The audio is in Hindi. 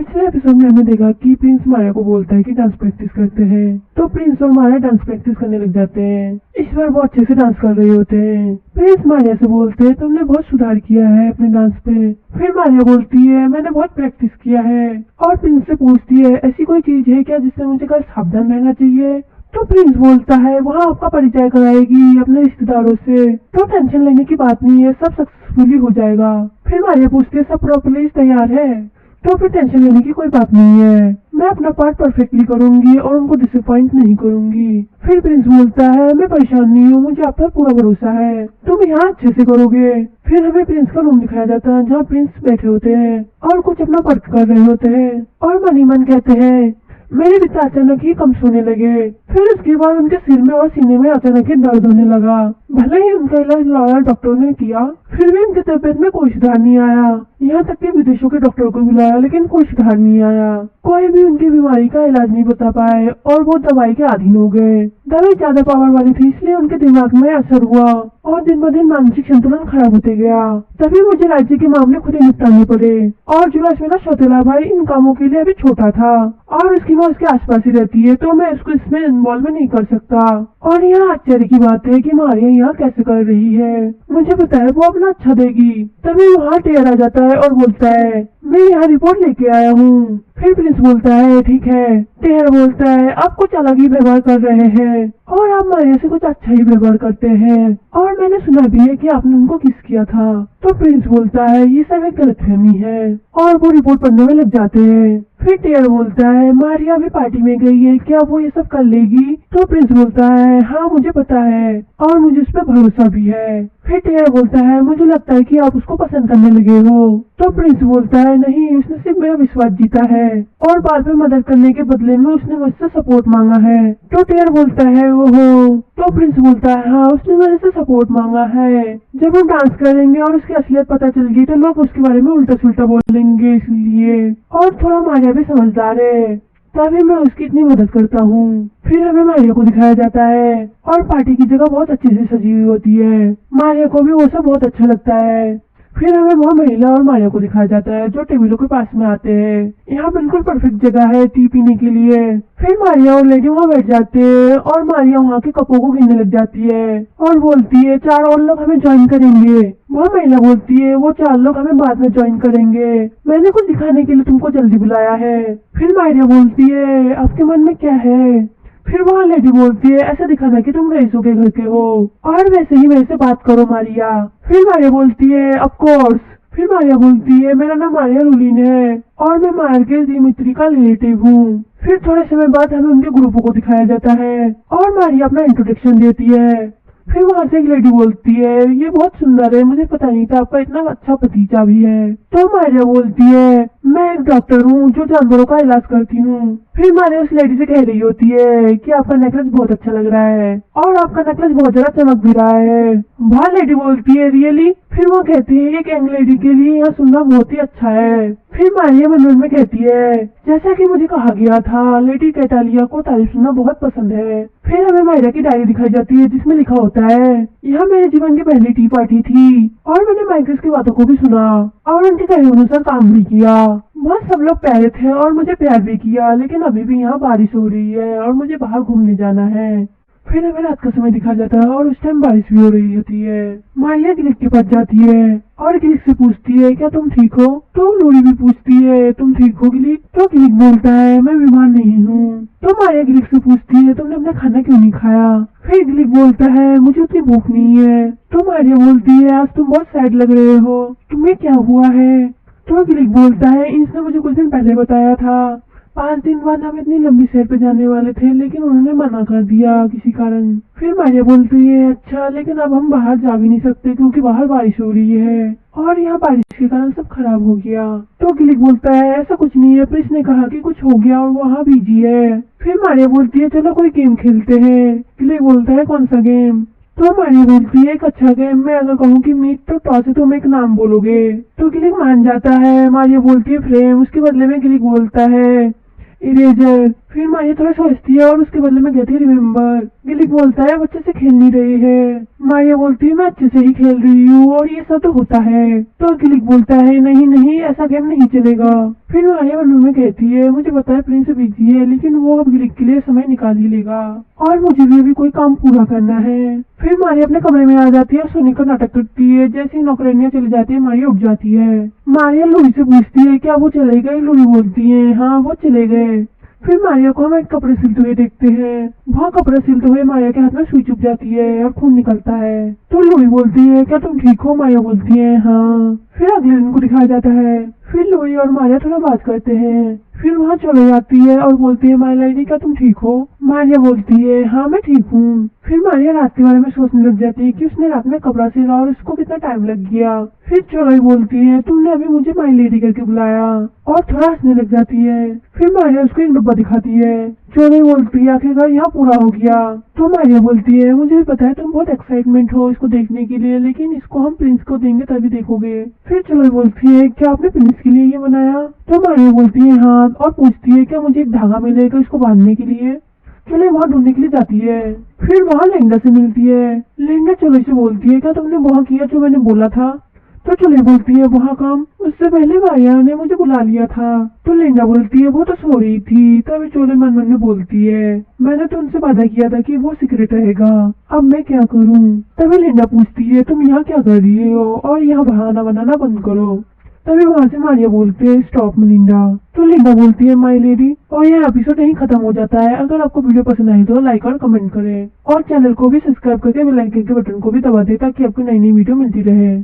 पिछले एपिसोड में हमने देखा कि प्रिंस मारिया को बोलता है कि डांस प्रैक्टिस करते हैं, तो प्रिंस और मारिया डांस प्रैक्टिस करने लग जाते हैं। इस बार वो अच्छे से डांस कर रहे होते हैं। प्रिंस मारिया से बोलते हैं तुमने बहुत सुधार किया है अपने डांस पे। फिर मारिया बोलती है मैंने बहुत प्रैक्टिस किया है, और प्रिंस से पूछती है ऐसी कोई चीज है क्या जिससे मुझे कल सावधान रहना चाहिए। तो प्रिंस बोलता है वहाँ आपका परिचय कराएगी अपने रिश्तेदारों से, तो टेंशन लेने की बात नहीं है, सब सक्सेसफुली हो जाएगा। फिर मारिया पूछती है सब प्रॉपर्ली तैयार है, तो फिर टेंशन लेने की कोई बात नहीं है, मैं अपना पार्ट परफेक्टली करूंगी और उनको डिसअपॉइंट नहीं करूंगी। फिर प्रिंस बोलता है मैं परेशान नहीं हूँ, मुझे आप पर पूरा भरोसा है, तुम यहाँ अच्छे से करोगे। फिर हमें प्रिंस का रूम दिखाया जाता है जहाँ प्रिंस बैठे होते हैं और कुछ अपना वर्क कर रहे होते हैं, और मन ही मन कहते हैं मेरे पिता अचानक ही कम सोने लगे। फिर उसके बाद उनके सिर में और सीने में अचानक ही दर्द होने लगा। भले ही उनका इलाज लॉयल डॉक्टर ने किया, फिर भी उनकी तबीयत में कोई सुधार नहीं आया। यहाँ तक कि विदेशों के डॉक्टर को बुलाया लेकिन कोई सुधार नहीं आया। कोई भी उनकी बीमारी का इलाज नहीं बता पाए और वो दवाई के अधीन हो गए। दवाई ज्यादा पावर वाली थी, इसलिए उनके दिमाग में असर हुआ और दिन ब दिन मानसिक संतुलन खराब होते गया। तभी मुझे राज्य के मामले खुद ही निपटाने पड़े, और जुलास मेरा सौतेला भाई इन कामों के लिए अभी छोटा था और उसकी माँ उसके आसपास ही रहती है, तो मैं उसको इसमें इन्वॉल्व नहीं कर सकता। और यहाँ आश्चर्य की बात है कि मारिया यहाँ कैसे कर रही है, मुझे पता है वो अपना अच्छा देगी। तभी वहाँ टेर आ जाता है और बोलता है मैं यहाँ रिपोर्ट लेके आया हूँ। फिर प्रिंस बोलता है ठीक है। टेर बोलता है आप कुछ अलग ही व्यवहार कर रहे हैं और आप मारिया से कुछ अच्छा ही व्यवहार करते हैं, और मैंने सुना भी है कि आपने उनको किस किया था। तो प्रिंस बोलता है ये सब एक गलतफहमी है, और वो रिपोर्ट पढ़ने में लग जाते हैं। फिर टेर बोलता है मारिया भी पार्टी में गई है, क्या वो ये सब कर लेगी। तो प्रिंस बोलता है हाँ मुझे पता है और मुझे उस पर भरोसा भी है। फिर टेर बोलता है मुझे लगता है कि आप उसको पसंद करने लगे हो। तो प्रिंस बोलता है नहीं, उसने सिर्फ मेरा विश्वास जीता है और बाद में मदद करने के बदले में उसने मुझसे सपोर्ट मांगा है। तो टेर बोलता है ओहो। तो प्रिंस बोलता है हाँ उसने मेरे से सपोर्ट मांगा है। जब हम डांस करेंगे और उसकी असलियत पता चल गई तो लोग उसके बारे में उल्टा सुल्टा बोलेंगे, इसलिए। और थोड़ा मारिया भी समझदार है, तभी मैं उसकी इतनी मदद करता हूँ। फिर हमें मारिया को दिखाया जाता है और पार्टी की जगह बहुत अच्छे से सजी हुई होती है। मारिया को भी वो सब बहुत अच्छा लगता है। फिर हमें वहाँ महिला और मारिया को दिखाया जाता है जो टेबलों के पास में आते हैं। यहाँ बिल्कुल परफेक्ट जगह है टी पीने के लिए। फिर मारिया और लेडी वहाँ बैठ जाते हैं और मारिया वहाँ के कपों को गिनने लग जाती है और बोलती है 4 और लोग हमें ज्वाइन करेंगे। वह महिला बोलती है वो 4 लोग हमें बाद में ज्वाइन करेंगे, मैंने कुछ दिखाने के लिए तुमको जल्दी बुलाया है। फिर मारिया बोलती है आपके मन में क्या है। फिर वहाँ लेडी बोलती है ऐसा दिखाना कि तुम रईसों के घर के हो और वैसे ही मेरे से बात करो मारिया। फिर मारिया बोलती है ऑफ कोर्स। फिर मारिया बोलती है मेरा नाम मारिया रूलिन है और मैं मार्केस दिमित्री का रिलेटिव हूँ। फिर थोड़े समय बाद हमें उनके ग्रुपों को दिखाया जाता है और मारिया अपना इंट्रोडक्शन देती है। फिर वहाँ से एक लेडी बोलती है ये बहुत सुंदर है, मुझे पता नहीं था आपका इतना अच्छा भतीजा भी है। तो मारिया बोलती है मैं एक डॉक्टर हूँ जो जानवरों का इलाज करती हूँ। फिर मारिया उस लेडी से कह रही होती है कि आपका नेकलेस बहुत अच्छा लग रहा है और आपका नेकलेस बहुत ज्यादा चमक भी रहा है। वहाँ लेडी बोलती है रियली। फिर वो कहती है एक यंग लेडी के लिए यहाँ सुनना बहुत ही अच्छा है। फिर मारिया मन में कहती है जैसा कि मुझे कहा गया था लेडी कैटालिया को तारीफ सुनना बहुत पसंद है। फिर हमें मारिया की डायरी दिखाई जाती है जिसमें लिखा होता है यह मेरे जीवन की पहली टी पार्टी थी और मैंने माइकल्स की बातों को भी सुना और उनके कहे अनुसार काम भी किया। बहुत सब लोग प्यारे थे और मुझे प्यार भी किया, लेकिन अभी भी यहाँ बारिश हो रही है और मुझे बाहर घूमने जाना है। फिर हमें रात का समय दिखा जाता है और उस टाइम बारिश भी हो रही होती है। मारिया गिलिक के पास जाती है और गिलिक से पूछती है क्या तुम ठीक हो। तो लोरी भी पूछती है तुम ठीक हो गिलिक। तो गिलिक बोलता है मैं बीमार नहीं हूँ। तो मारिया गिलिक से पूछती है तुमने अपना खाना क्यों नहीं खाया। फिर गिलिक बोलता है मुझे उतनी भूख नहीं है। तो मारिया बोलती है आज तुम बहुत सैड लग रहे हो, तुम्हें क्या हुआ है। तो गिलिक बोलता है इसने मुझे कुछ दिन पहले बताया था 5 दिन बाद हम इतनी लंबी सैर पे जाने वाले थे, लेकिन उन्होंने मना कर दिया किसी कारण। फिर मारिया बोलती है अच्छा लेकिन अब हम बाहर जा भी नहीं सकते क्योंकि बाहर बारिश हो रही है और यहाँ बारिश के कारण सब खराब हो गया। तो गिलिक बोलता है ऐसा कुछ नहीं है, प्रिंस ने कहा कि कुछ हो गया और वहाँ बिजी है। फिर मारिया बोलती है चलो कोई गेम खेलते हैं। गिलिक बोलता है कौन सा गेम। तो मारिया बोलती है एक अच्छा गेम, मैं अगर कहूँ कि मीट तो टॉस से तुम एक नाम बोलोगे। तो गिलिक मान जाता है। मारिया बोलती है फ्रेम, उसके बदले में गिलिक बोलता है इरेजर। फिर मारिया थोड़ा सोचती है और उसके बदले में कहती है रिमेम्बर। गिलिक बोलता है बच्चे से खेल नहीं रही है। मारिया बोलती है मैं अच्छे से ही खेल रही हूँ और ये सब तो होता है। तो गिलिक बोलता है नहीं नहीं ऐसा गेम नहीं चलेगा। फिर मारिया मन में कहती है मुझे पता है प्रिंस बिजी है लेकिन वो अब गिलिक के लिए समय निकाल ही लेगा और मुझे भी अभी कोई काम पूरा करना है। फिर मारिया अपने कमरे में आ जाती है और सोने का नाटक करती है। जैसे ही नौकरानियां चली जाती है मारिया उठ जाती है। मारिया लूई से पूछती है क्या वो चले गए। लूई बोलती है हाँ वो चले गए। फिर मारिया को हम एक कपड़े सिलते हुए देखते हैं। वहाँ कपड़े सिलते हुए मारिया के हाथ में सुई चुभ जाती है और खून निकलता है। तो लुई बोलती है क्या तुम ठीक हो। मारिया बोलती है हाँ। फिर अगले दिन को दिखाया जाता है। फिर लुई और मारिया थोड़ा बात करते हैं। फिर वहाँ चले जाती है और बोलती है माई लैडी क्या तुम ठीक हो। मारिया बोलती है हाँ मैं ठीक हूँ। फिर मारिया रात के बारे में सोचने लग जाती है कि उसने रात में कपड़ा सिला और उसको कितना टाइम लग गया। फिर चोरई बोलती है तुमने अभी मुझे माई लेडी करके बुलाया और थोड़ा हंसने लग जाती है। फिर मारिया उसको एक डब्बा दिखाती है। चोरई बोलती है आखिरकार यहाँ पूरा हो गया। तो मारिया बोलती है मुझे भी पता है तुम बहुत एक्साइटमेंट हो इसको देखने के लिए लेकिन इसको हम प्रिंस को देंगे तभी देखोगे। फिर चोरई बोलती है क्या आपने प्रिंस के लिए ये बनाया। तो मारिया बोलती है हाँ और पूछती है क्या मुझे एक धागा मिलेगा इसको बांधने के लिए। चले वहाँ ढूंढने के लिए जाती है। फिर वहाँ लेंडा से मिलती है। लेंडा चोले से बोलती है क्या तुमने वहाँ किया जो मैंने बोला था। तो चोले बोलती है वहाँ काम उससे पहले मारिया ने मुझे बुला लिया था। तो लेंडा बोलती है वो तो सो रही थी। तभी चोले मन मन में बोलती है मैंने तो उनसे वादा किया था कि वो सीक्रेट रहेगा अब मैं क्या करूँ। तभी लेंडा पूछती है तुम यहाँ क्या कर रही हो और यहाँ बहाना बनाना बंद करो। तभी वहाँ से मारिया बोलते है स्टॉप लिंडा। तो लिंडा बोलती है माई लेडी। और यह एपिसोड यहीं खत्म हो जाता है। अगर आपको वीडियो पसंद आई तो लाइक और कमेंट करें और चैनल को भी सब्सक्राइब करके बेल आइकन के बटन को भी दबा दें ताकि आपको नई नई वीडियो मिलती रहे।